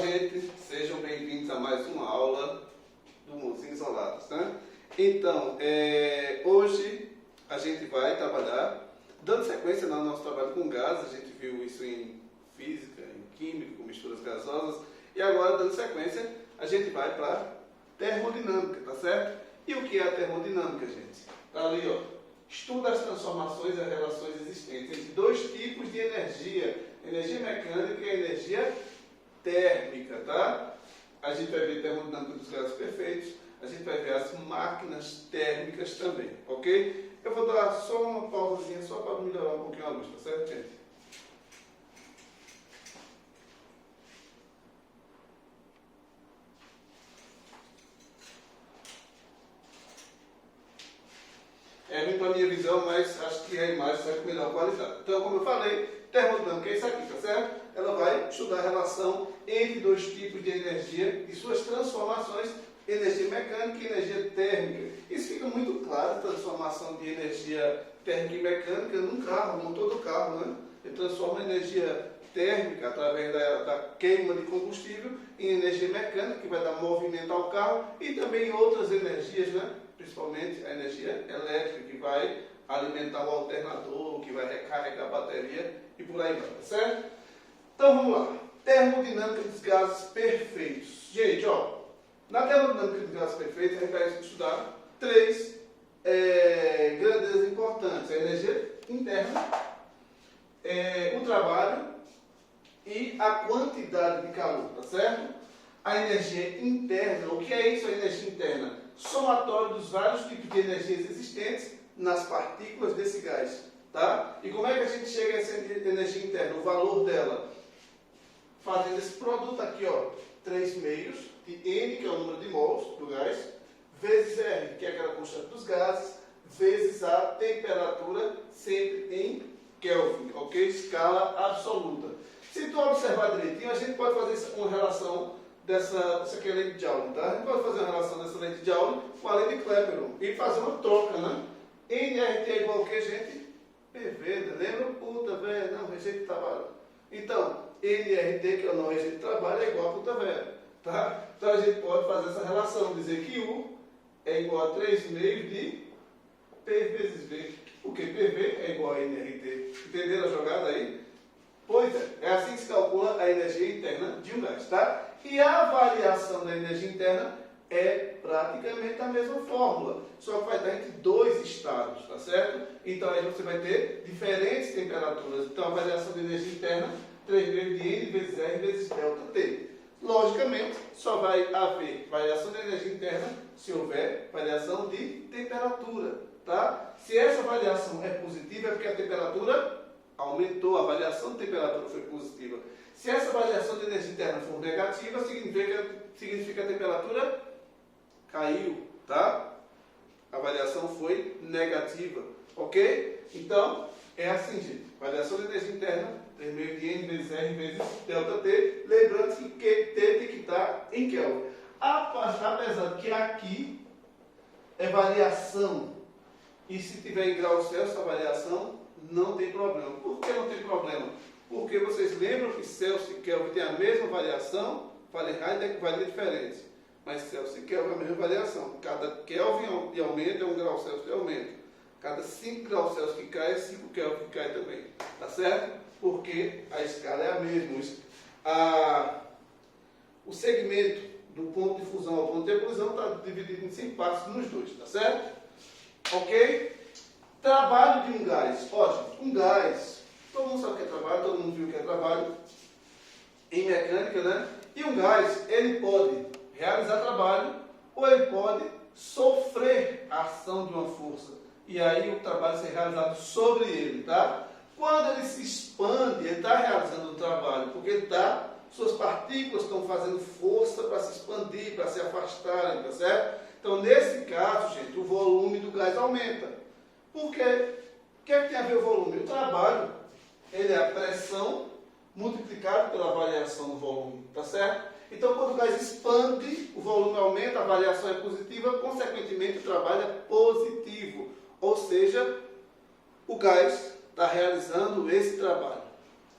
gente, sejam bem-vindos a mais uma aula do Mãozinhas Isoladas, né? Então, hoje a gente vai trabalhar, dando sequência no nosso trabalho com gases. A gente viu isso em física, em química, com misturas gasosas, e agora, dando sequência, a gente vai para termodinâmica, tá certo? E o que é a termodinâmica, gente? Tá ali, ó. Estuda as transformações e as relações existentes entre dois tipos de energia, energia mecânica e energia térmica, tá? A gente vai ver termodinâmica dos gases perfeitos, a gente vai ver as máquinas térmicas também, ok? Eu vou dar só uma pausazinha, só para melhorar um pouquinho a luz, tá certo, gente? É ruim para a minha visão, mas acho que a imagem sai com melhor qualidade. Então, como eu falei, termodinâmica é isso aqui, tá certo? Ela vai estudar a relação entre dois tipos de energia e suas transformações, energia mecânica e energia térmica. Isso fica muito claro, a transformação de energia térmica e mecânica num carro, motor do carro, né? Ele transforma a energia térmica através da queima de combustível em energia mecânica, que vai dar movimento ao carro, e também outras energias, né? Principalmente a energia elétrica, que vai alimentar o alternador, que vai recarregar a bateria e por aí vai, tá certo? Então vamos lá. Termodinâmica dos gases perfeitos. Gente, ó, na termodinâmica dos gases perfeitos a gente vai estudar três grandezas importantes: a energia interna, o trabalho e a quantidade de calor, tá certo? A energia interna, o que é isso, a energia interna? Somatório dos vários tipos de energias existentes nas partículas desse gás, tá? E como é que a gente chega a essa energia interna? O valor dela, fazendo esse produto aqui, ó, 3 meios de N, que é o número de mols do gás, vezes R, que é aquela constante dos gases, vezes a temperatura, sempre em Kelvin, ok? Escala absoluta. Se tu observar direitinho, a gente pode fazer uma relação dessa aqui é a lei de Joule, tá? A gente pode fazer uma relação dessa lei de Joule com a lei de Clapeyron e fazer uma troca, né? nRT é igual ao que, gente? PV, né? Lembra? Puta velha, não, rejeito de trabalho. Então, nRT, que é o não rejeito de trabalho, é igual a puta velha, tá? Então a gente pode fazer essa relação, dizer que U é igual a 3 meios de P vezes V, porque PV é igual a nRT. Entenderam a jogada aí? Pois é assim que se calcula a energia interna de um gás, tá? E a variação da energia interna é praticamente a mesma fórmula, só que vai dar entre dois estados, tá certo? Então aí você vai ter diferentes temperaturas. Então a variação da energia interna, 3 vezes de N vezes R vezes delta T. Logicamente, só vai haver variação da energia interna se houver variação de temperatura, tá? Se essa variação é positiva, é porque a temperatura aumentou, a variação de temperatura foi positiva. Se essa variação de energia interna for negativa, significa que a temperatura caiu, tá? A variação foi negativa, ok? Então, é assim, gente. Variação de energia interna, 3 meios de N vezes R vezes delta T. Lembrando que T tem que estar em Kelvin. Apesar de que aqui é variação, e se tiver em graus Celsius a variação, não tem problema. Por que não tem problema? Porque vocês lembram que Celsius e Kelvin têm a mesma variação, Fahrenheit é que varia diferente. Mas Celsius e Kelvin é a mesma variação. Cada Kelvin de aumento é 1 grau Celsius de aumento. Cada 5 graus Celsius que cai é 5 Kelvin que cai também. Tá certo? Porque a escala é a mesma. O segmento do ponto de fusão ao ponto de ebulição está dividido em 5 partes nos dois. Tá certo? Ok? Trabalho de um gás. Ó, gente, um gás, todo mundo sabe o que é trabalho, todo mundo viu o que é trabalho em mecânica, né? E um gás, ele pode realizar trabalho ou ele pode sofrer a ação de uma força. E aí o trabalho ser realizado sobre ele, tá? Quando ele se expande, ele está realizando um trabalho, porque suas partículas estão fazendo força para se expandir, para se afastarem, tá certo? Então, nesse caso, gente, o volume do gás aumenta. Por quê? O que é que tem a ver o volume? O trabalho, ele é a pressão multiplicado pela variação do volume, tá certo? Então, quando o gás expande, o volume aumenta, a variação é positiva, consequentemente, o trabalho é positivo. Ou seja, o gás está realizando esse trabalho.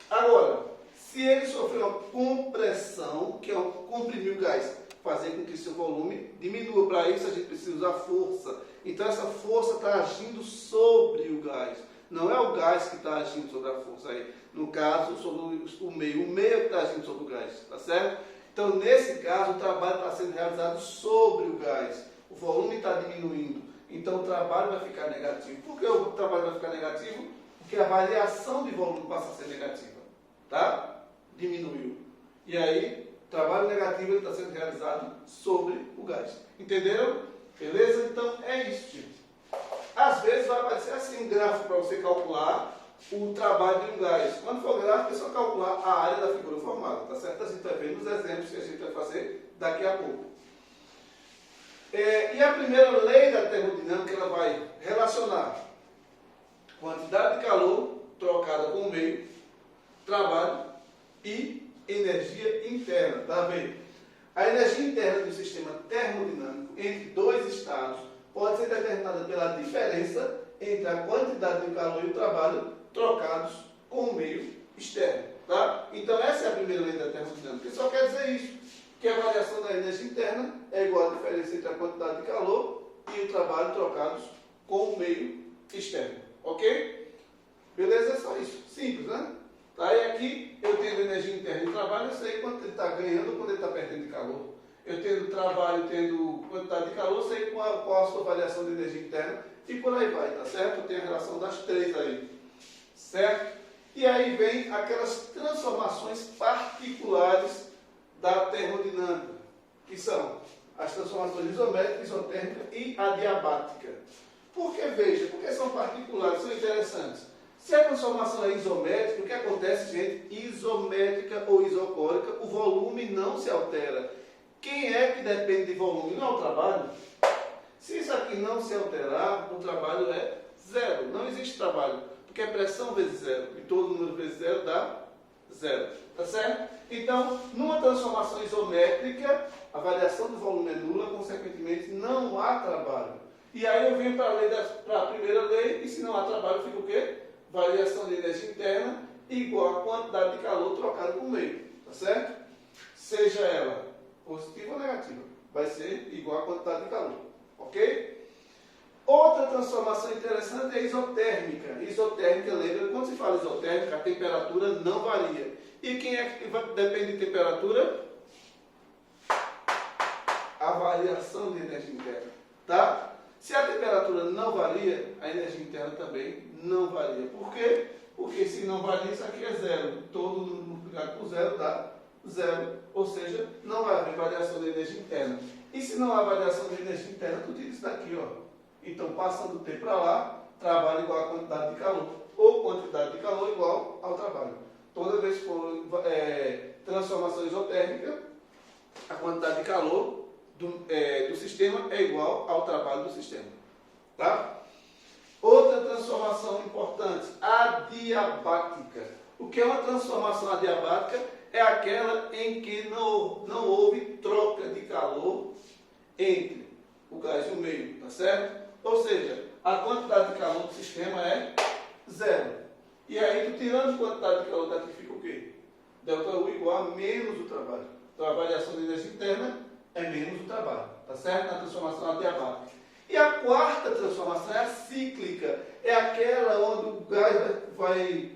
Agora, Se ele sofrer uma compressão, que é comprimir o gás, fazer com que seu volume diminua. Para isso a gente precisa usar força. Então essa força está agindo sobre o gás. Não é o gás que está agindo sobre a força aí. No caso, sobre o meio. O meio que está agindo sobre o gás, tá certo? Então nesse caso o trabalho está sendo realizado sobre o gás. O volume está diminuindo. Então o trabalho vai ficar negativo. Por que o trabalho vai ficar negativo? Porque a variação de volume passa a ser negativa. Tá? Diminuiu. E aí, trabalho negativo está sendo realizado sobre o gás. Entenderam? Beleza? Então, é isso, gente. Às vezes vai aparecer assim um gráfico para você calcular o trabalho de um gás. Quando for gráfico, é só calcular a área da figura formada. Tá certo? A gente vai ver nos exemplos que a gente vai fazer daqui a pouco. E a primeira lei da termodinâmica, ela vai relacionar quantidade de calor trocada com o meio, trabalho e energia interna, tá vendo? A energia interna do sistema termodinâmico entre dois estados pode ser determinada pela diferença entre a quantidade de calor e o trabalho trocados com o meio externo, tá? Então essa é a primeira lei da termodinâmica, que só quer dizer isso, que a variação da energia interna é igual à diferença entre a quantidade de calor e o trabalho trocados com o meio externo, ok? Beleza? É só isso, simples, né? Tá? E aqui eu tendo energia interna e trabalho, eu sei quanto ele está ganhando ou quanto ele está perdendo de calor. Eu tendo trabalho, tendo quantidade de calor, eu sei qual a sua variação de energia interna e por aí vai, tá certo? Eu tenho a relação das três aí, certo? E aí vem aquelas transformações particulares da termodinâmica, que são as transformações isométrica, isotérmica e adiabática. Por que, veja, porque são particulares, são interessantes. Se a transformação é isométrica, o que acontece, gente? Isométrica ou isocórica, o volume não se altera. Quem é que depende de volume? Não é o trabalho. Se isso aqui não se alterar, o trabalho é zero. Não existe trabalho, porque é pressão vezes zero. E todo número vezes zero dá zero. Tá certo? Então, numa transformação isométrica, a variação do volume é nula, consequentemente, não há trabalho. E aí eu venho para a primeira lei, e se não há trabalho, fica o quê? Variação de energia interna igual a quantidade de calor trocado com o meio, tá certo? Seja ela positiva ou negativa, vai ser igual a quantidade de calor, ok? Outra transformação interessante é a isotérmica. Isotérmica, lembra, quando se fala isotérmica, a temperatura não varia. E quem é que depende de temperatura? A variação de energia interna, tá? Se a temperatura não varia, a energia interna também não varia. Por quê? Porque se não varia, isso aqui é zero. Todo multiplicado por zero dá zero. Ou seja, não vai haver variação de energia interna. E se não há variação de energia interna, tu tira isso daqui, ó. Então, passando o T para lá, trabalho igual a quantidade de calor. Ou quantidade de calor igual ao trabalho. Toda vez que for transformação isotérmica, a quantidade de calor do sistema é igual ao trabalho do sistema. Tá? Outra transformação importante, adiabática. O que é uma transformação adiabática? É aquela em que não houve troca de calor entre o gás e o meio, tá certo? Ou seja, a quantidade de calor do sistema é zero. E aí, tu tirando a quantidade de calor daqui, fica o quê? Delta U igual a menos o trabalho. Então, a variação de energia interna é menos o trabalho, tá certo? Na transformação adiabática. E a quarta transformação é a cíclica. É aquela onde o gás vai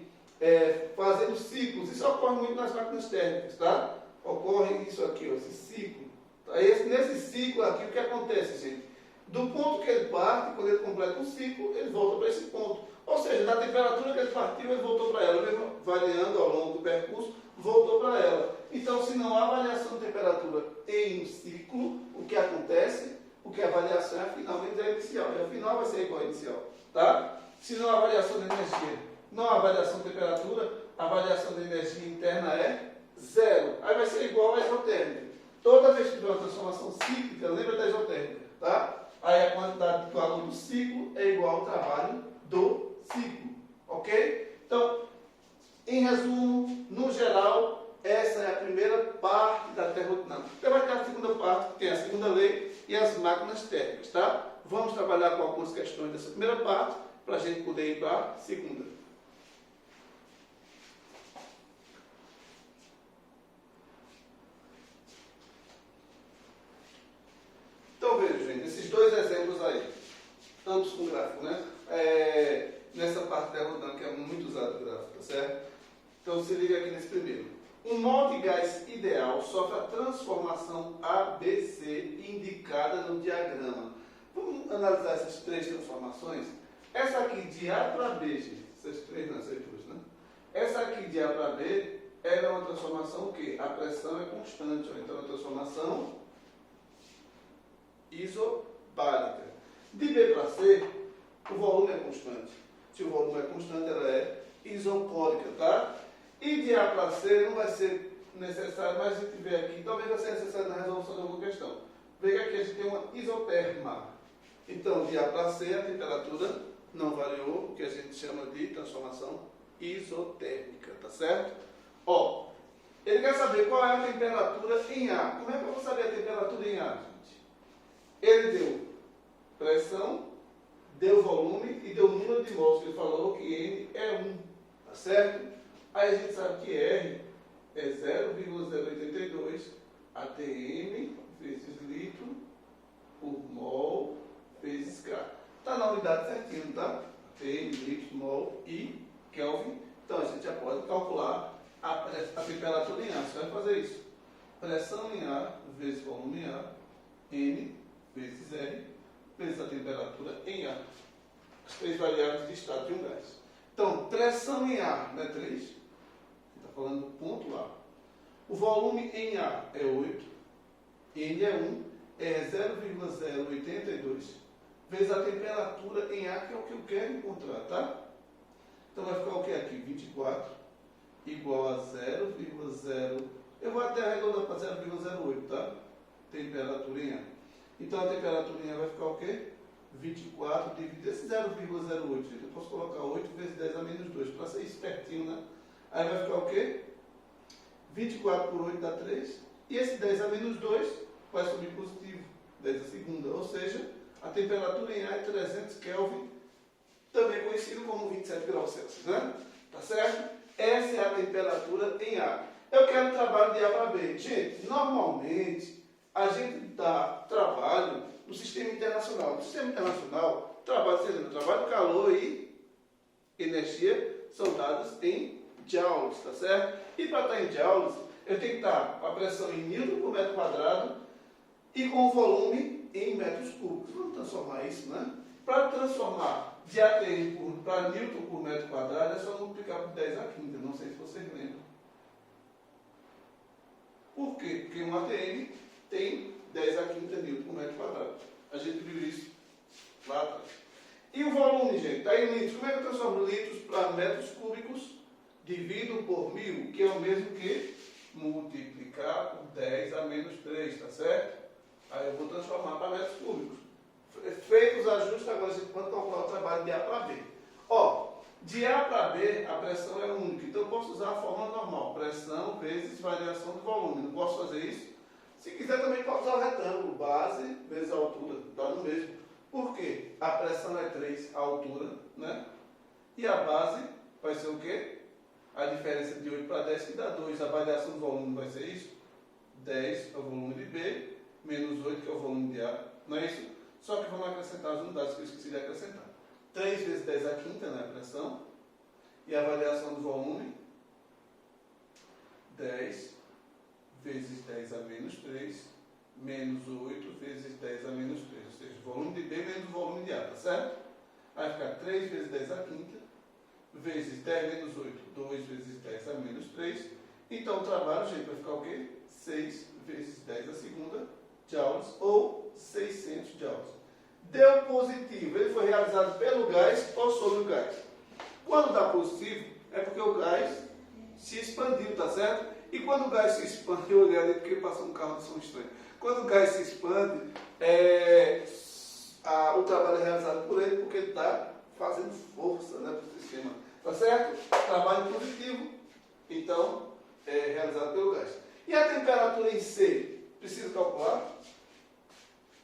fazendo ciclos. Isso ocorre muito nas máquinas térmicas, tá? Ocorre isso aqui, ó, esse ciclo. Tá? Nesse ciclo aqui, o que acontece, gente? Do ponto que ele parte, quando ele completa um ciclo, ele volta para esse ponto. Ou seja, da temperatura que ele partiu, ele voltou para ela. Mesmo variando ao longo do percurso, voltou para ela. Então, se não há variação de temperatura em um ciclo, o que acontece? Porque a variação é a final menos a inicial. E a final vai ser igual à inicial. Tá? Se não há variação de energia, não há variação de temperatura, a variação de energia interna é zero. Aí vai ser igual à isotérmica. Toda vez que tiver uma transformação cíclica, lembra da isotérmica. Tá? Aí a quantidade de calor do ciclo é igual ao trabalho do ciclo. Ok? Então, em resumo, no geral, essa é a primeira parte da termodinâmica. Então vai ter a segunda parte, que tem a segunda lei e as máquinas térmicas, tá? Vamos trabalhar com algumas questões dessa primeira parte, para a gente poder ir para a segunda. usar ele. Ambos com gráfico, né? Nessa parte termodinâmica é muito usado o gráfico, tá certo? Então se liga aqui nesse primeiro. Um molde de gás ideal sofre a transformação ABC indicada no diagrama. Vamos analisar essas três transformações? Essa aqui de A para B, gente. Essas três, não, essas duas, né? Essa aqui de A para B, ela é uma transformação o quê? A pressão é constante, ó. Então é uma transformação isobárica. De B para C, o volume é constante. Se o volume é constante, ela é isocórica, tá? E de A para C não vai ser necessário, mas a gente vê aqui, talvez vai ser necessário na resolução de alguma questão. Veja que a gente tem uma isoterma. Então, de A para C, a temperatura não variou, o que a gente chama de transformação isotérmica, tá certo? Ó, ele quer saber qual é a temperatura em A. Como é que eu vou saber a temperatura em A, gente? Ele deu pressão, deu volume e deu o número de mols, que ele falou que N é 1, tá certo? Aí a gente sabe que R é 0,082 atm vezes litro por mol vezes K. Está na unidade certinho, tá? atm, litro, mol e Kelvin. Então a gente já pode calcular a temperatura em A. Você vai fazer isso. Pressão em A vezes volume em A, N vezes R, vezes a temperatura em A. As três variáveis de estado de um gás. Então, pressão em A não é 3. Está falando do ponto A. O volume em A é 8. N é 1. É 0,082. Vezes a temperatura em A, que é o que eu quero encontrar, tá? Então vai ficar o que aqui? 24 igual a 0,0. Eu vou até arredondar para 0,08, tá? Temperatura em A. Então a temperatura em A vai ficar o quê? 24 dividido esse 0,08, gente. Eu posso colocar 8 vezes 10 a menos 2, para ser espertinho, né? Aí vai ficar o quê? 24 por 8 dá 3. E esse 10 a menos 2 vai subir positivo. 10 a segunda. Ou seja, a temperatura em A é 300 Kelvin, também conhecido como 27 graus Celsius, né? Tá certo? Essa é a temperatura em A. Eu quero trabalho de A para B. Gente, normalmente a gente dá trabalho no sistema internacional. No sistema internacional, trabalho, calor e energia são dados em joules, tá certo? E para estar em joules, eu tenho que estar com a pressão em newton por metro quadrado e com o volume em metros cúbicos. Vamos transformar isso, né? Para transformar de ATM para newton por metro quadrado, é só multiplicar por 10 a quinta. Não sei se vocês lembram. Por quê? Porque um ATM tem 10 a quinta newton por metro quadrado. A gente viu isso lá atrás. E o volume, gente, está em litros. Como é que eu transformo litros para metros cúbicos? Divido por 1000, que é o mesmo que multiplicar por 10 a menos 3, tá certo? Aí eu vou transformar para metros cúbicos. Feitos os ajustes, agora a gente pode calcular o trabalho de A para B. Ó, de A para B, a pressão é única. Então eu posso usar a fórmula normal. Pressão vezes variação do volume. Não posso fazer isso? Se quiser também pode usar o retângulo. Base vezes a altura. Dá no mesmo. Por quê? A pressão é 3, a altura, né? E a base vai ser o quê? A diferença de 8 para 10 que dá 2. A variação do volume vai ser isso? 10 é o volume de B, menos 8 que é o volume de A. Não é isso? Só que vamos acrescentar as unidades que eu esqueci de acrescentar. 3 vezes 10 a quinta, né? A pressão. E a variação do volume? 10 vezes 10 a menos 3, menos 8 vezes 10 a menos 3. Ou seja, o volume de B menos o volume de A, tá certo? Vai ficar 3 vezes 10 a quinta, vezes 10 menos 8, 2 vezes 10 a menos 3. Então o trabalho, gente, vai ficar o quê? 6 vezes 10 a segunda joules, ou 600 joules. Deu positivo, ele foi realizado pelo gás ou sobre o gás. Quando dá positivo, é porque o gás se expandiu, tá certo? E quando o gás se expande, eu olhei ali porque passou um carro de som estranho. Quando o gás se expande, o trabalho é realizado por ele porque ele está fazendo força, né, para o sistema. Tá certo? Trabalho positivo, então, é realizado pelo gás. E a temperatura em C, precisa calcular?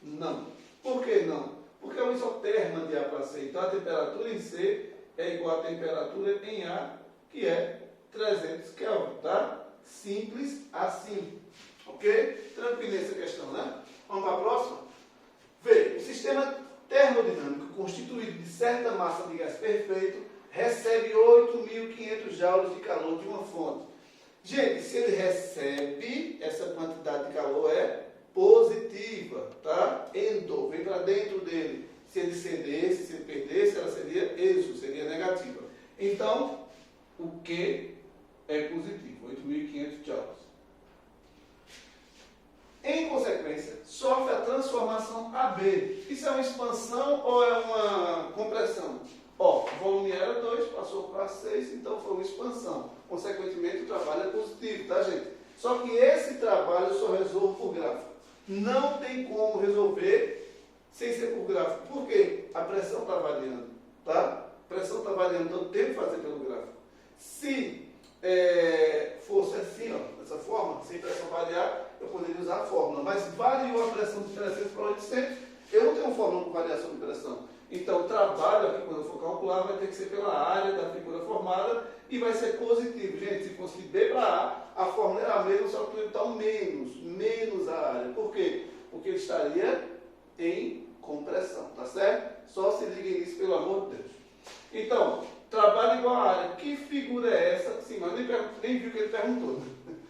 Não. Por que não? Porque é uma isoterma de A para C. Então a temperatura em C é igual à temperatura em A, que é 300 Kelvin, tá? Simples assim. Ok? Tranquilo essa questão, né? Vamos para a próxima? Vê, o sistema joules de calor de uma fonte. Gente, se ele recebe, essa quantidade de calor é positiva, tá? Endo, vem para dentro dele. Se ele cedesse, se ele perdesse, ela seria exo, seria negativa. Então, o Q é positivo, 8.500 joules. Em consequência, sofre a transformação AB. Isso é uma expansão ou é uma compressão? Ó, o volume era 2, passou para 6, então foi uma expansão. Consequentemente, o trabalho é positivo, tá, gente? Só que esse trabalho eu só resolvo por gráfico. Não tem como resolver sem ser por gráfico. Por quê? A pressão está variando, tá? A pressão está variando, então tem que fazer pelo gráfico. Se fosse assim, ó, dessa forma, sem pressão variar, eu poderia usar a fórmula. Mas variou a pressão de 300 para 800, eu não tenho fórmula com variação de pressão. Então, o trabalho aqui, quando eu for calcular, vai ter que ser pela área da figura formada e vai ser positivo. Gente, se fosse de B para A fórmula era a mesma, só que ele está um menos a área. Por quê? Porque ele estaria em compressão, tá certo? Só se liguem nisso, pelo amor de Deus. Então, trabalho igual a área. Que figura é essa? Sim, mas nem viu o que ele perguntou.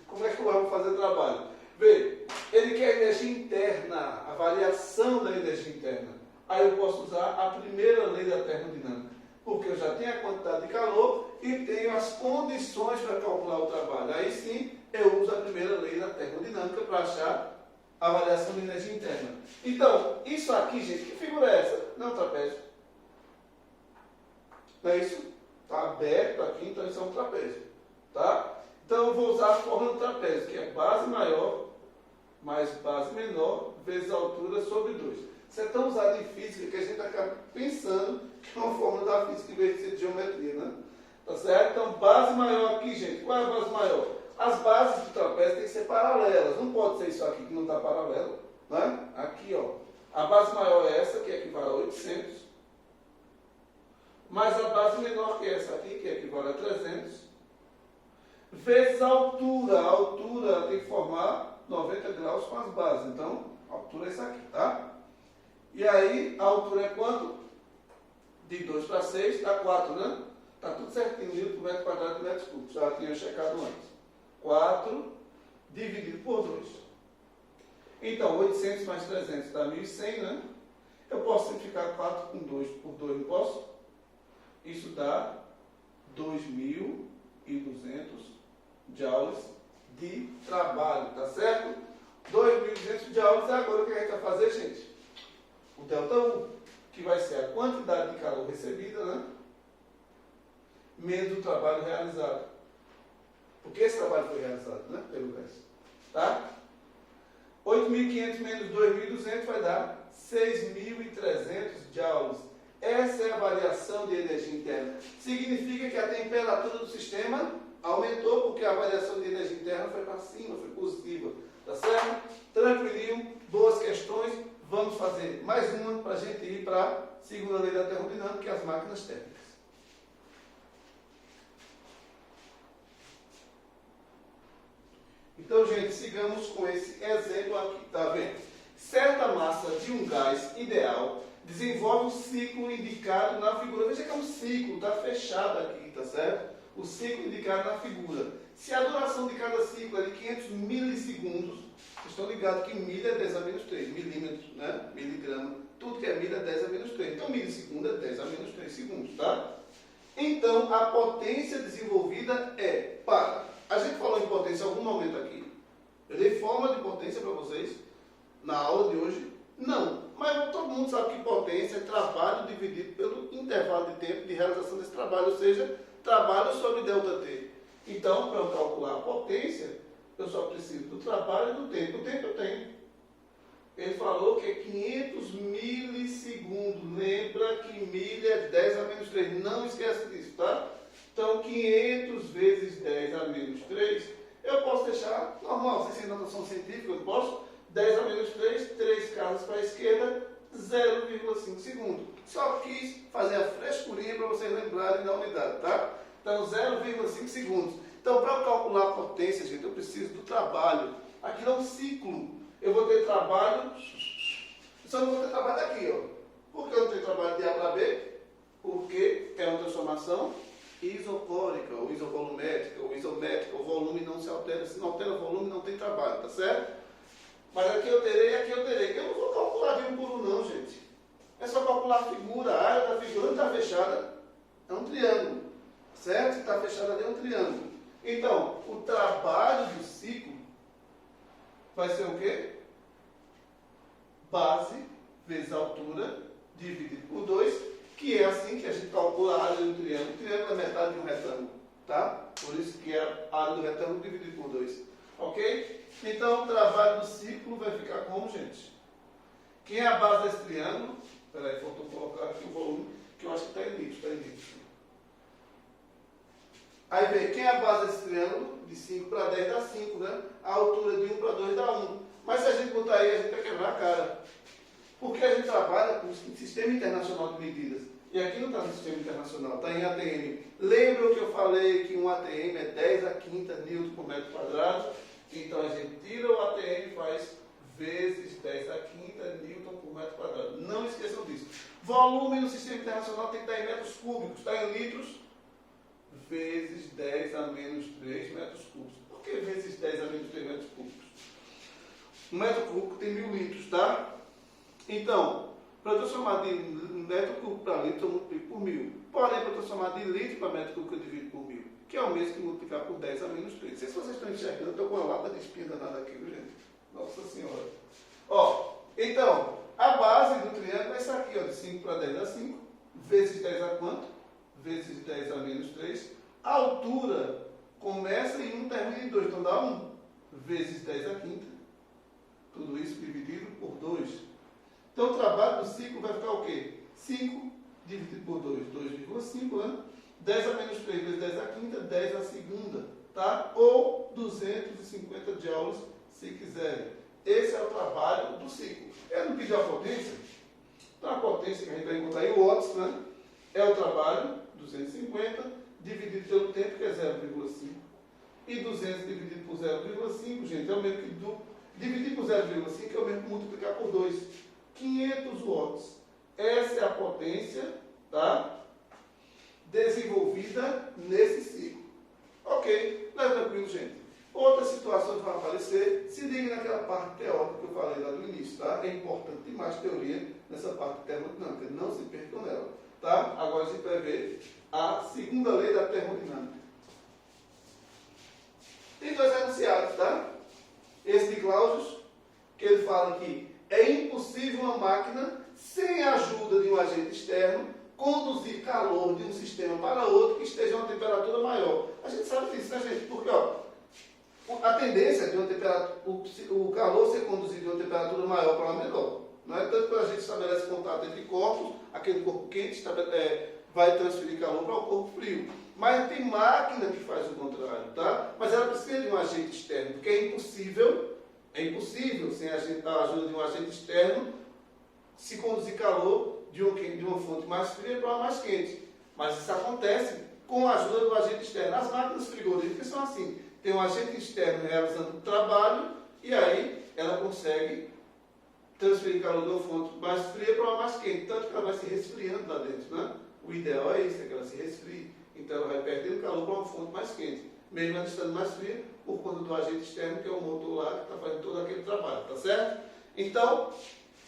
Como é que eu vou fazer trabalho? Vê, ele quer energia interna, a variação da energia interna. Aí eu posso usar a primeira lei da termodinâmica, porque eu já tenho a quantidade de calor e tenho as condições para calcular o trabalho. Aí sim, eu uso a primeira lei da termodinâmica para achar a variação de energia interna. Então, isso aqui, gente, que figura é essa? Não é um trapézio. Não é isso? Está aberto aqui, então isso é um trapézio. Tá? Então eu vou usar a fórmula do trapézio, que é base maior mais base menor vezes a altura sobre 2. Isso é tão usado em física que a gente acaba pensando que é uma fórmula da física em vez de ser de geometria, né? Tá certo? Então, base maior aqui, gente. Qual é a base maior? As bases do trapézio têm que ser paralelas. Não pode ser isso aqui que não está paralelo, né? Aqui, ó. A base maior é essa, que equivale a 800. Mais a base menor, que é essa aqui, que equivale a 300. Vezes a altura. A altura tem que formar 90 graus com as bases. Então, a altura é essa aqui, tá? E aí, a altura é quanto? De 2 para 6 dá 4, né? Está tudo certinho, Newton por metro quadrado de metros cúbicos. Já tinha checado antes. 4 dividido por 2. Então, 800 mais 300 dá 1.100, né? Eu posso simplificar 4 com 2 por 2, não posso? Isso dá 2.200 joules de trabalho, tá certo? 2.200 joules. Agora o que a gente vai fazer, gente? O ΔU, que vai ser a quantidade de calor recebida, né? Menos o trabalho realizado. Porque esse trabalho foi realizado, né? Pelo resto. Tá? 8.500 menos 2.200 vai dar 6.300 joules. Essa é a variação de energia interna. Significa que a temperatura do sistema aumentou porque a variação de energia interna foi para cima, foi positiva. Tá certo? Tranquilinho, boas questões. Vamos fazer mais uma para a gente ir para a segunda lei da termodinâmica, que é as máquinas térmicas. Então, gente, sigamos com esse exemplo aqui, tá vendo? Certa massa de um gás ideal desenvolve um ciclo indicado na figura. Veja que é um ciclo, está fechado aqui, tá certo? O ciclo indicado na figura. Se a duração de cada ciclo é de 500 milissegundos, vocês estão ligados que milha é 10 a menos 3, milímetros, né? Miligrama, tudo que é milha é 10 a menos 3. Então, milissegundo é 10 a menos 3 segundos, tá? Então, a potência desenvolvida é para... A gente falou em potência em algum momento aqui. Eu dei forma de potência para vocês na aula de hoje? Não. Mas todo mundo sabe que potência é trabalho dividido pelo intervalo de tempo de realização desse trabalho, ou seja, trabalho sobre ΔT. Então, para eu calcular a potência, eu só preciso do trabalho e do tempo. O tempo eu tenho. Ele falou que é 500 milissegundos. Lembra que milha é 10 a menos 3. Não esquece disso, tá? Então, 500 vezes 10 a menos 3, eu posso deixar normal, sem ser notação científica, eu posso. 10 a menos 3, 3 casas para a esquerda, 0,5 segundo. Só quis fazer a frescurinha para vocês lembrarem da unidade, tá? Então, 0,5 segundos. Então, para eu calcular a potência, gente, eu preciso do trabalho. Aqui é um ciclo. Eu vou ter trabalho, só não vou ter trabalho aqui, ó. Por que eu não tenho trabalho de A para B? Porque é uma transformação isocórica, ou isovolumétrica, ou isométrica, o volume não se altera. Se não altera o volume, não tem trabalho, tá certo? Mas aqui eu terei. Eu não vou calcular de um por um, não, gente. É só calcular a figura, a área da figura está fechada, é um triângulo, certo? Se está fechada ali é um triângulo. Então, o trabalho do ciclo vai ser o quê? Base vezes altura dividido por 2, que é assim que a gente calcula a área do triângulo. O triângulo é metade de um retângulo, tá? Por isso que é a área do retângulo dividido por 2. Ok? Então, o trabalho do ciclo vai ficar como, gente? Quem é a base desse triângulo? Espera aí, faltou colocar aqui o volume, que eu acho que está em litros, Aí vem, quem é a base desse triângulo? De 5 para 10 dá 5, né? A altura de 1 para 2 dá 1. Mas se a gente botar aí, a gente vai quebrar a cara. Porque a gente trabalha com o Sistema Internacional de Medidas. E aqui não está no Sistema Internacional, está em ATM. Lembra que eu falei que um ATM é 10 a quinta newton por metro quadrado? Então a gente tira o ATM e faz vezes 10 a quinta newton por metro quadrado. Não esqueçam disso. Volume no Sistema Internacional tem que estar em metros cúbicos. Está em litros? Vezes 10 a menos 3 metros cúbicos. Por que vezes 10 a menos 3 metros cúbicos? Um metro cúbico tem 1000 litros, tá? Então, para eu transformar de metro cúbico para litro, eu multiplico por 1000. Porém, para eu transformar de litro para metro cúbico, eu divido por 1000. Que é o mesmo que multiplicar por 10 a menos 3. Não sei se vocês estão enxergando, eu estou com uma lata de espinha danada aqui, viu, gente? Nossa Senhora. Ó, então, a base do triângulo é essa aqui, ó, de 5 para 10 dá 5. Vezes 10 a quanto? Vezes 10 a menos 3. A altura começa em 1, termina em 2, então dá 1. Vezes 10 a quinta. Tudo isso dividido por 2. Então o trabalho do ciclo vai ficar o quê? 5 dividido por 2, 2,5, né? 10 a menos 3 vezes 10 a quinta, 10 a segunda, tá? Ou 250 joules, se quiserem. Esse é o trabalho do ciclo. Eu não pedi a potência. Então a potência que a gente vai encontrar aí, o watts, né? É o trabalho, 250, dividido pelo tempo, que é 0,5. E 200 dividido por 0,5, gente, é o mesmo que dividir por 0,5 é o mesmo que multiplicar por 2. 500 watts. Essa é a potência, tá? Desenvolvida nesse ciclo. Ok, não é tranquilo, gente. Outras situações vão aparecer. Se ligue naquela parte teórica que eu falei lá no início, tá? É importante demais teoria nessa parte termodinâmica. Não se percam nela, tá? Agora a gente vai ver a segunda lei da termodinâmica. Tem dois enunciados, tá? Esse de Clausius, que ele fala que é impossível uma máquina, sem a ajuda de um agente externo, conduzir calor de um sistema para outro que esteja a uma temperatura maior. A gente sabe disso, né, gente? Porque, ó, a tendência de uma temperatura, o calor ser conduzido de uma temperatura maior para uma menor. Não é tanto que a gente estabelece contato entre corpos, aquele corpo quente vai transferir calor para o corpo frio. Mas tem máquina que faz o contrário, tá? Mas ela precisa de um agente externo, porque é impossível sem a ajuda de um agente externo se conduzir calor de uma fonte mais fria para uma mais quente. Mas isso acontece com a ajuda do agente externo. As máquinas frigoríficas são assim. Tem um agente externo realizando o trabalho e aí ela consegue transferir calor de uma fonte mais fria para uma mais quente. Tanto que ela vai se resfriando lá dentro, né? O ideal é isso, é que ela se resfrie. Então ela vai perdendo calor para uma fonte mais quente. Mesmo ela estando mais fria, por conta do agente externo, que é o motor lá que está fazendo todo aquele trabalho, tá certo? Então,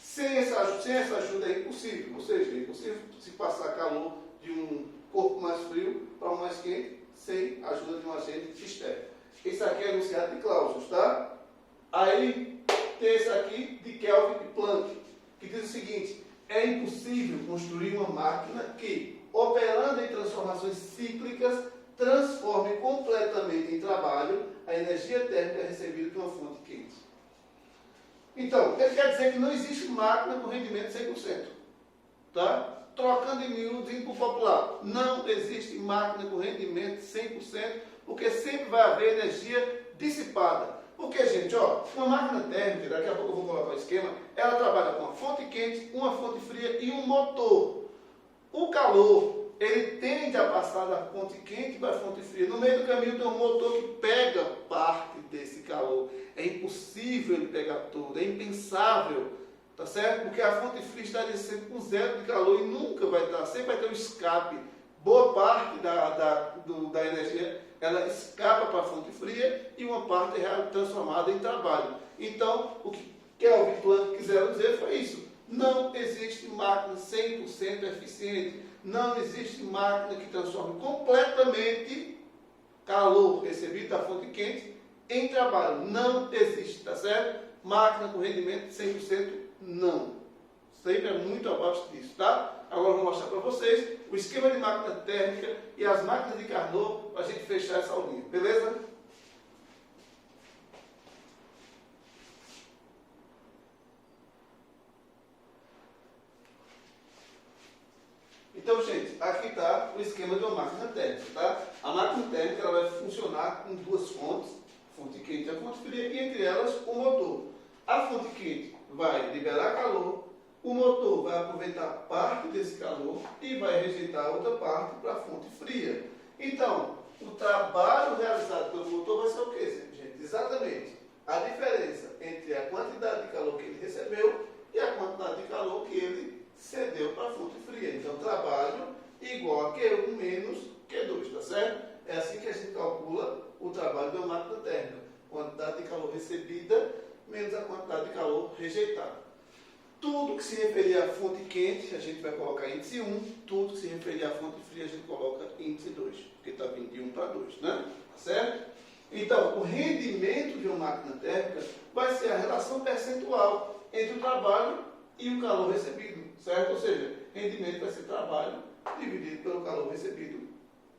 sem essa ajuda é impossível. Ou seja, é impossível se passar calor de um corpo mais frio para um mais quente sem a ajuda de um agente externo. Esse aqui é enunciado de Clausius, tá? Aí tem esse aqui de Kelvin e Planck, que diz o seguinte: é impossível construir uma máquina que, operando em transformações cíclicas, transforme completamente em trabalho a energia térmica recebida de uma fonte quente. Então, ele quer dizer que não existe máquina com rendimento 100%. Tá? Trocando em miúdos e por popular, não existe máquina com rendimento 100%, porque sempre vai haver energia dissipada. Porque, gente, ó, uma máquina térmica, daqui a pouco eu vou colocar o esquema, ela trabalha com uma fonte quente, uma fonte fria e um motor. O calor, ele tende a passar da fonte quente para a fonte fria. No meio do caminho tem um motor que pega parte desse calor. É impossível ele pegar todo, é impensável, tá certo? Porque a fonte fria estaria sempre com zero de calor e nunca vai estar, sempre vai ter um escape boa parte da energia ela escapa para a fonte fria e uma parte é transformada em trabalho. Então, o que Kelvin e Planck quiseram dizer foi isso. Não existe máquina 100% eficiente. Não existe máquina que transforme completamente calor recebido da fonte quente em trabalho. Não existe, tá certo? Máquina com rendimento 100% não. Sempre é muito abaixo disso, tá? Agora eu vou mostrar para vocês o esquema de máquina térmica e as máquinas de Carnot para a gente fechar essa aulinha, beleza? Então, gente, aqui está o esquema de uma máquina térmica, tá? A máquina térmica ela vai funcionar com duas fontes, a fonte quente e a fonte fria, e entre elas o motor. A fonte quente vai liberar calor, o motor vai aproveitar parte desse calor e vai rejeitar outra parte para a fonte fria. Então, o trabalho realizado pelo motor vai ser o quê, gente? Exatamente a diferença entre a quantidade de calor que ele recebeu e a quantidade de calor que ele cedeu para a fonte fria. Então, trabalho igual a Q1 menos Q2, tá certo? É assim que a gente calcula o trabalho de uma máquina térmica. Quantidade de calor recebida menos a quantidade de calor rejeitado. Tudo que se referir à fonte quente, a gente vai colocar índice 1. Tudo que se referir à fonte fria, a gente coloca índice 2. Porque está vindo de 1 para 2, né? Tá certo? Então, o rendimento de uma máquina térmica vai ser a relação percentual entre o trabalho e o calor recebido, certo? Ou seja, rendimento vai ser trabalho dividido pelo calor recebido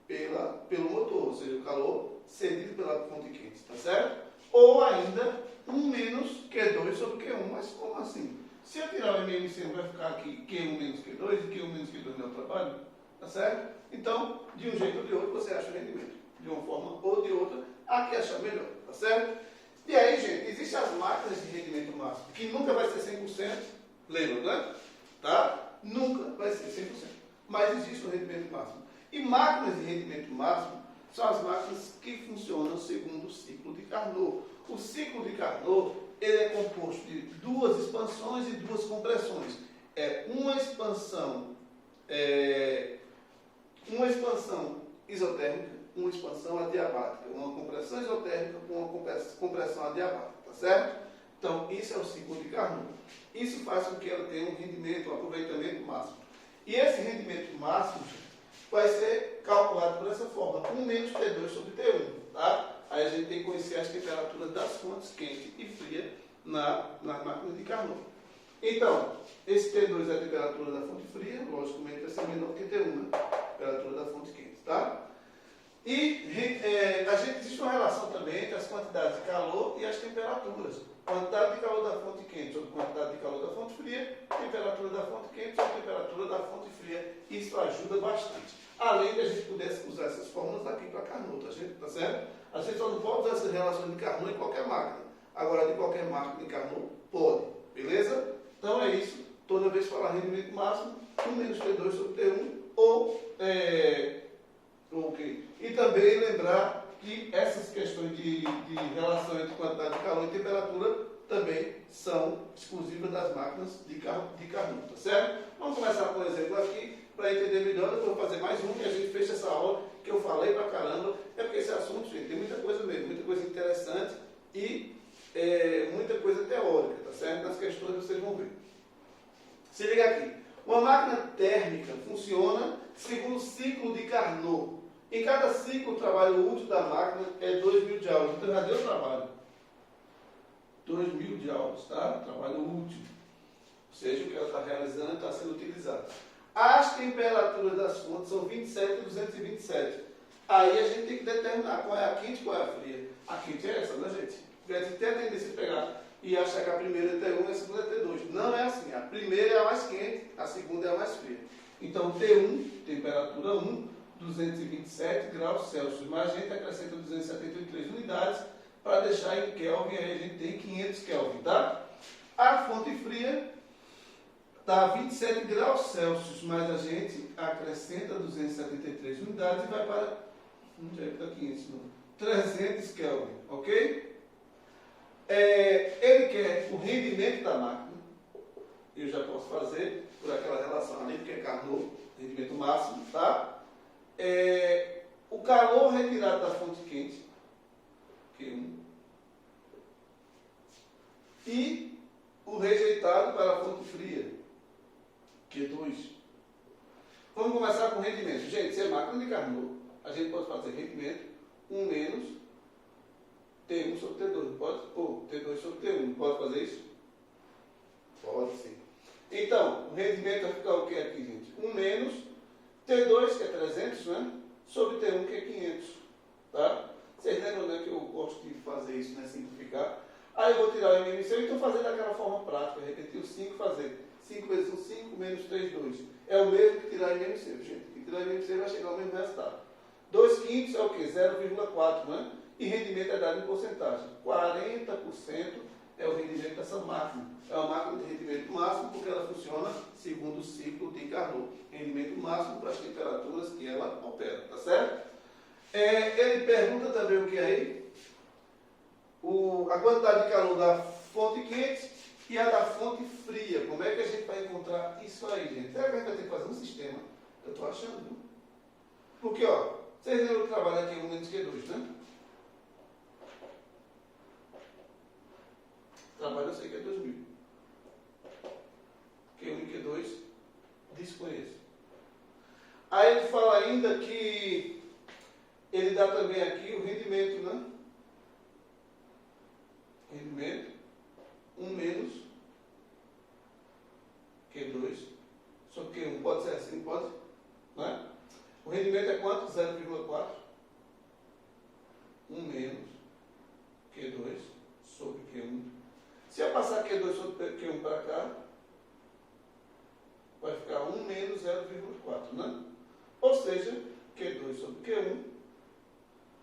pelo motor, ou seja, o calor cedido pela fonte quente, tá certo? Ou ainda 1 menos Q2 sobre Q1, mas como assim? Se eu tirar o MMC1 vai ficar aqui Q1 menos Q2 e Q1 menos Q2 não é o trabalho, tá certo? Então, de um jeito ou de outro, você acha o rendimento. De uma forma ou de outra, a que achar melhor, tá certo? E aí, gente, existem as máquinas de rendimento máximo, que nunca vai ser 100%, lembra, né? Tá? Nunca vai ser 100%. Mas existe o rendimento máximo. E máquinas de rendimento máximo são as máquinas que funcionam segundo o ciclo de Carnot. O ciclo de Carnot ele é composto de duas expansões e duas compressões. Uma expansão isotérmica, uma expansão adiabática. Uma compressão isotérmica com uma compressão adiabática, tá certo? Então, isso é o ciclo de Carnot. Isso faz com que ela tenha um rendimento, um aproveitamento máximo. E esse rendimento máximo vai ser calculado por essa forma, 1 menos T2 sobre T1, tá? Aí a gente tem que conhecer as temperaturas das fontes quente e fria na máquina de Carnot. Então, esse T2 é a temperatura da fonte fria, logicamente vai ser menor que T1, né? Temperatura da fonte quente, tá? E existe uma relação também entre as quantidades de calor e as temperaturas. Quantidade de calor da fonte quente sobre quantidade de calor da fonte fria, temperatura da fonte quente sobre temperatura da fonte fria. Isso ajuda bastante. Além de a gente pudesse usar essas fórmulas aqui para Carnot, tá certo? A gente só não pode usar essas relações de Carnot em qualquer máquina. Agora, de qualquer máquina em Carnot, pode. Beleza? Então é isso. Toda vez que falar rendimento máximo, 1 menos T2 sobre T1 ou ok. E também lembrar que essas questões de relação entre quantidade de calor e temperatura também são exclusivas das máquinas de Carnot, tá certo? Vamos começar com um exemplo aqui para entender melhor. Depois eu vou fazer mais um e a gente fecha essa aula que eu falei pra caramba. É porque esse assunto, gente, tem muita coisa mesmo, muita coisa interessante e muita coisa teórica, tá certo? Nas questões vocês vão ver. Se liga aqui. Uma máquina térmica funciona segundo o ciclo de Carnot. Em cada ciclo, o trabalho útil da máquina é 2.000 joules. Então, já deu trabalho. 2.000 joules, tá? Trabalho útil. Ou seja, o que ela está realizando está sendo utilizado. As temperaturas das fontes são 27 e 227. Aí a gente tem que determinar qual é a quente e qual é a fria. A quente é essa, né, gente? Porque a gente tem a tendência de pegar e achar que a primeira é T1 e a segunda é T2. Não é assim. A primeira é a mais quente, a segunda é a mais fria. Então, T1, temperatura 1, 227 graus Celsius, mas a gente acrescenta 273 unidades para deixar em Kelvin, aí a gente tem 500 Kelvin, tá? A fonte fria está a 27 graus Celsius, mas a gente acrescenta 273 unidades e vai para, onde é que está 500? 300 Kelvin, ok? Ele quer o rendimento da máquina, eu já posso fazer por aquela relação ali, porque é Carnot, rendimento máximo, tá? o calor retirado da fonte quente, Q1, e o rejeitado para a fonte fria, Q2. Vamos começar com rendimento. Gente, se é máquina de Carnot, a gente pode fazer rendimento 1 menos T1 sobre T2, pode? Ou T2 sobre T1, pode fazer isso? Pode sim. Então, o rendimento vai ficar o que aqui, gente? 1 menos T2, que é 300, né? Sobre T1, que é 500. Tá? Vocês lembram, né, que eu gosto de fazer isso, né? Simplificar. Aí eu vou tirar o MMC e estou fazendo daquela forma prática. Repetir o 5, fazer 5 vezes 1, 5, menos 3, 2. É o mesmo que tirar o MMC, gente. Que tirar o MMC vai chegar ao mesmo resultado. 2 quintos é o quê? 0,4, né? E rendimento é dado em porcentagem. 40% é o rendimento dessa máquina. É uma máquina de rendimento máximo porque ela funciona segundo o ciclo de Carnot. Rendimento máximo para as temperaturas que ela opera, tá certo? Ele pergunta também o que aí? A quantidade de calor da fonte quente e a da fonte fria. Como é que a gente vai encontrar isso aí, gente? Será que a gente vai ter que fazer um sistema? Eu estou achando, viu? Porque, ó, vocês lembram que trabalha aqui 1 menos Q2, né? Trabalho eu sei que é 2000. Q1 e Q2, desconheço. Aí ele fala ainda que ele dá também aqui o rendimento, né? Rendimento 1 menos Q2 sobre Q1. Pode ser assim, pode? Não é? O rendimento é quanto? 0,4. 1 menos Q2 sobre Q1. Se eu passar Q2 sobre Q1 para cá, vai ficar 1 menos 0,4, né? Ou seja, Q2 sobre Q1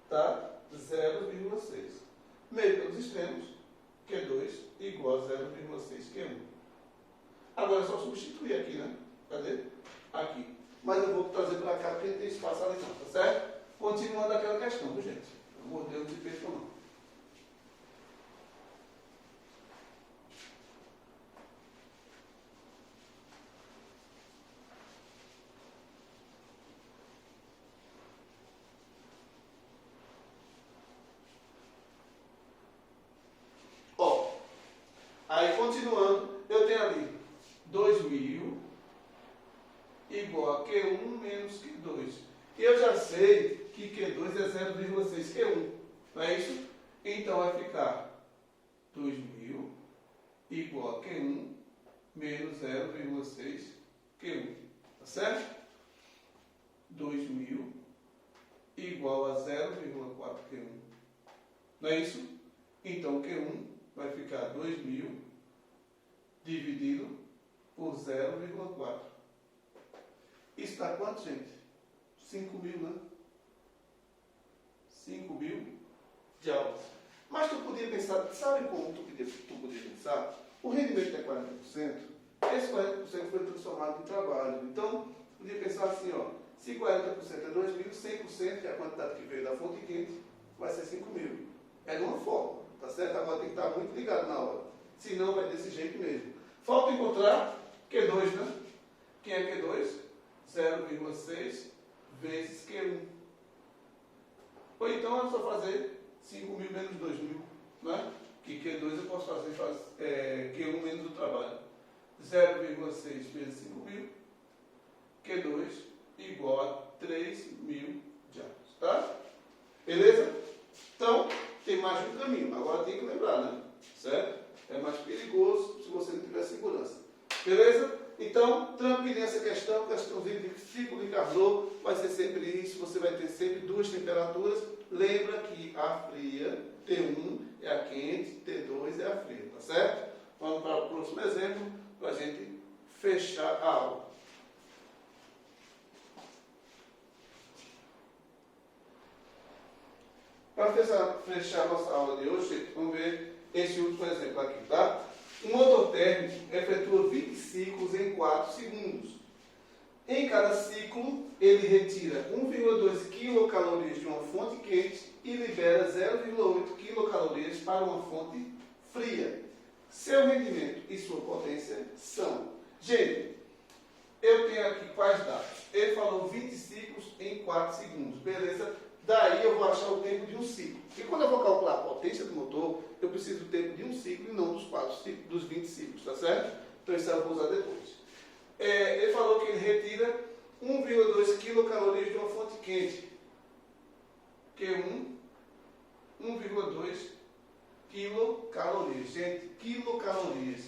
está 0,6. Meio pelos extremos, Q2 igual a 0,6 Q1. Agora é só substituir aqui, né? Cadê? Aqui. Mas eu vou trazer para cá porque tem espaço ali não, tá certo? Continuando aquela questão, viu, gente? Não mordeu de peito não. Aí, continuando, eu tenho ali 2000 igual a Q1 menos Q2. E eu já sei que Q2 é 0,6 Q1. Não é isso? Então, vai ficar 2000 igual a Q1 menos 0,6 Q1. Tá certo? 2000 igual a 0,4 Q1. Não é isso? Então, Q1 vai ficar 2000 dividido por 0,4. Isso dá quanto, gente? 5.000, né? 5.000 joules. Mas tu podia pensar, sabe como tu podia pensar? O rendimento é 40%, esse 40% foi transformado em trabalho. Então, tu podia pensar assim, ó, se 40% é 2.000, 100%, que é a quantidade que veio da fonte quente, vai ser 5.000. É de uma forma, tá certo? Agora tem que estar muito ligado na hora. Senão vai desse jeito mesmo. Falta encontrar Q2, né? Quem é Q2? 0,6 vezes Q1. Ou então é só fazer 5.000 menos 2.000, né? Que Q2 eu posso fazer Q1 menos o trabalho. 0,6 vezes 5.000, Q2 igual a 3.000 joules, tá? Beleza? Então, tem mais um caminho. Agora tem que lembrar, né? Certo? É mais perigoso se você não tiver segurança. Beleza? Então, trampe nessa questãozinha de ciclo de Carnot, vai ser sempre isso, você vai ter sempre duas temperaturas. Lembra que a fria, T1 é a quente, T2 é a fria, tá certo? Vamos para o próximo exemplo, para a gente fechar a aula. Para fechar a nossa aula de hoje, vamos ver esse último exemplo aqui, tá? Um motor térmico efetua 20 ciclos em 4 segundos. Em cada ciclo, ele retira 1,2 quilocalorias de uma fonte quente e libera 0,8 quilocalorias para uma fonte fria. Seu rendimento e sua potência são... Gente, eu tenho aqui quais dados? Ele falou 20 ciclos em 4 segundos, beleza? Daí eu vou achar o tempo de um ciclo. E quando eu vou calcular a potência do motor, eu preciso do tempo de um ciclo e não dos 4 ciclos, dos 20 ciclos, tá certo? Então isso eu vou usar depois. Ele falou que ele retira 1,2 quilocalorias de uma fonte quente. Q1, 1,2 quilocalorias. Gente, quilocalorias.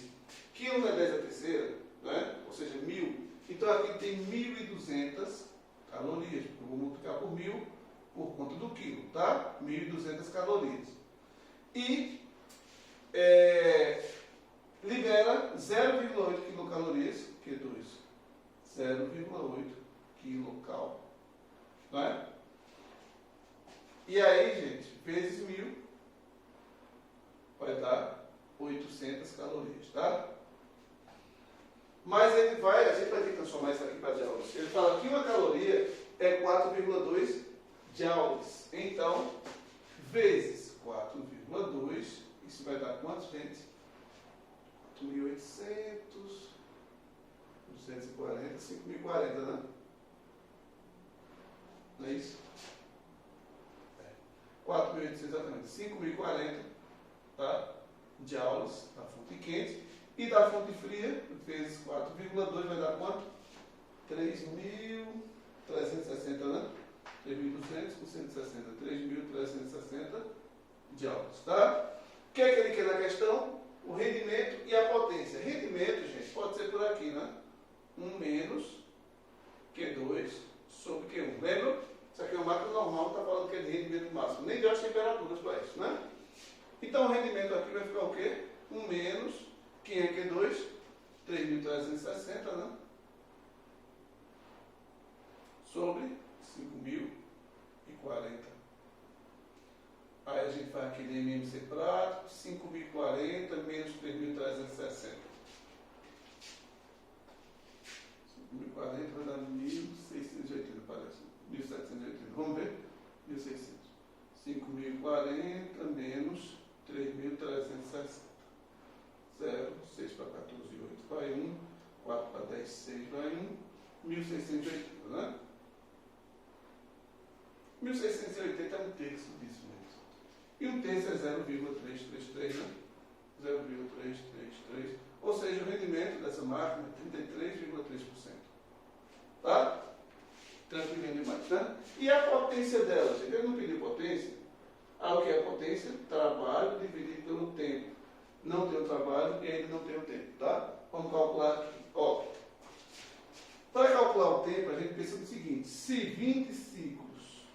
Quilo não é 10 a terceira, né? Ou seja, 1000. Então aqui tem 1.200 calorias. Eu vou multiplicar por 1000 por conta do quilo, tá? 1.200 calorias. E libera 0,8 quilocalorias, Q2. 0,8 quilocal. Não é? E aí, gente, vezes 1000 vai dar 800 calorias, tá? Mas a gente vai ter que transformar isso aqui para joules. Ele fala que uma caloria é 4,2 joules. Então, vezes 4,2, isso vai dar quanto, gente? 4.800, 240, 5.040, né? Não é isso? 4.800, exatamente. 5.040, tá? Joules da fonte quente. E da fonte fria, vezes 4,2 vai dar quanto? 3.360, né? 3.200 por 160. 3.360 joules, tá? O que é que ele quer na questão? O rendimento e a potência. Rendimento, gente, pode ser por aqui, né? 1 menos Q2 sobre Q1. Lembra? Isso aqui é uma máquina normal, está falando que é de rendimento máximo. Nem deu as temperaturas para isso, né? Então o rendimento aqui vai ficar o quê? 1 menos, quem é Q2? 3.360, né? Sobre 5.040. Aí a gente faz aqui de MMC prático, 5.040 menos 3.360. 5.040 vai dar 1.680, parece. 1.780. Vamos ver? 1.600. 5.040 menos 3.360. 0, 6 para 14, 8 vai 1. 4 para 10, 6 vai 1. 1.680, né? 1.680 é um terço disso mesmo. E um terço é 0,333, né? 0,333. Ou seja, o rendimento dessa máquina é 33,3%. Tá? Tranquilinho demais, né? E a potência dela, gente? Ele não pediu potência. O que é a potência? Trabalho dividido pelo tempo. Não tem o trabalho e ainda não tem o tempo, tá? Vamos calcular aqui. Ó, para calcular o tempo, a gente pensa no seguinte: se 20 ciclos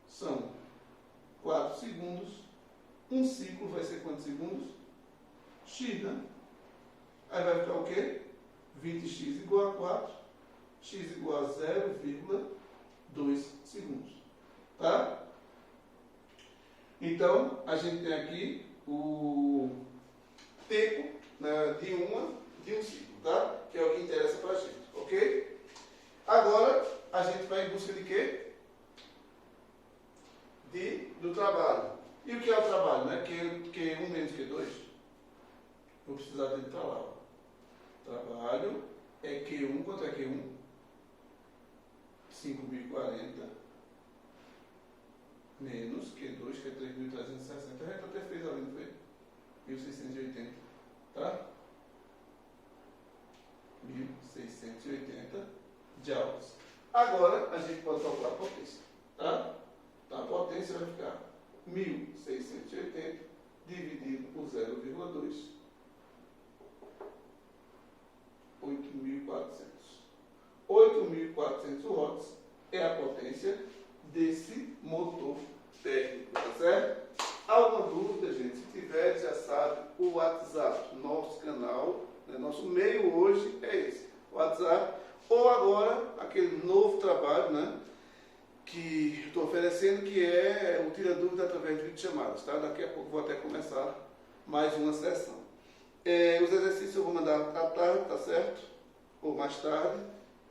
são 4 segundos, um ciclo vai ser quantos segundos? X, né? Aí vai ficar o quê? 20x igual a 4, x igual a 0,2 segundos. Tá? Então, a gente tem aqui o tempo, né, de um ciclo, tá? Que é o que interessa pra gente, ok? Agora, a gente vai em busca de quê? Do trabalho. E o que é o trabalho, né? Q1 menos Q2. Vou precisar dele para lá. Ó. Trabalho é Q1, quanto é Q1? 5.040 menos Q2, que é 3.360. A gente até fez ali, não foi? 1.680, tá? 1.680 joules. Agora, a gente pode calcular a potência, tá? Então, a potência vai ficar 1.680 dividido por 0,2. 8.400. 8.400 watts é a potência desse motor técnico, tá certo? Alguma dúvida, gente? Se tiver, já sabe, o WhatsApp, nosso canal, né, nosso meio hoje é esse, o WhatsApp, ou agora, aquele novo trabalho, né, que estou oferecendo, que é o Tira Dúvida através de videochamadas, tá? Daqui a pouco vou até começar mais uma sessão. Os exercícios eu vou mandar à tarde, tá certo? Ou mais tarde.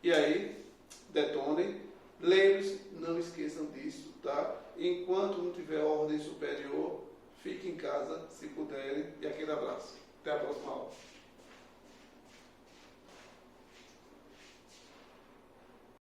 E aí, detonem. Lembre-se, não esqueçam disso, tá? Enquanto não tiver ordem superior, fique em casa, se puderem. E aquele abraço. Até a próxima.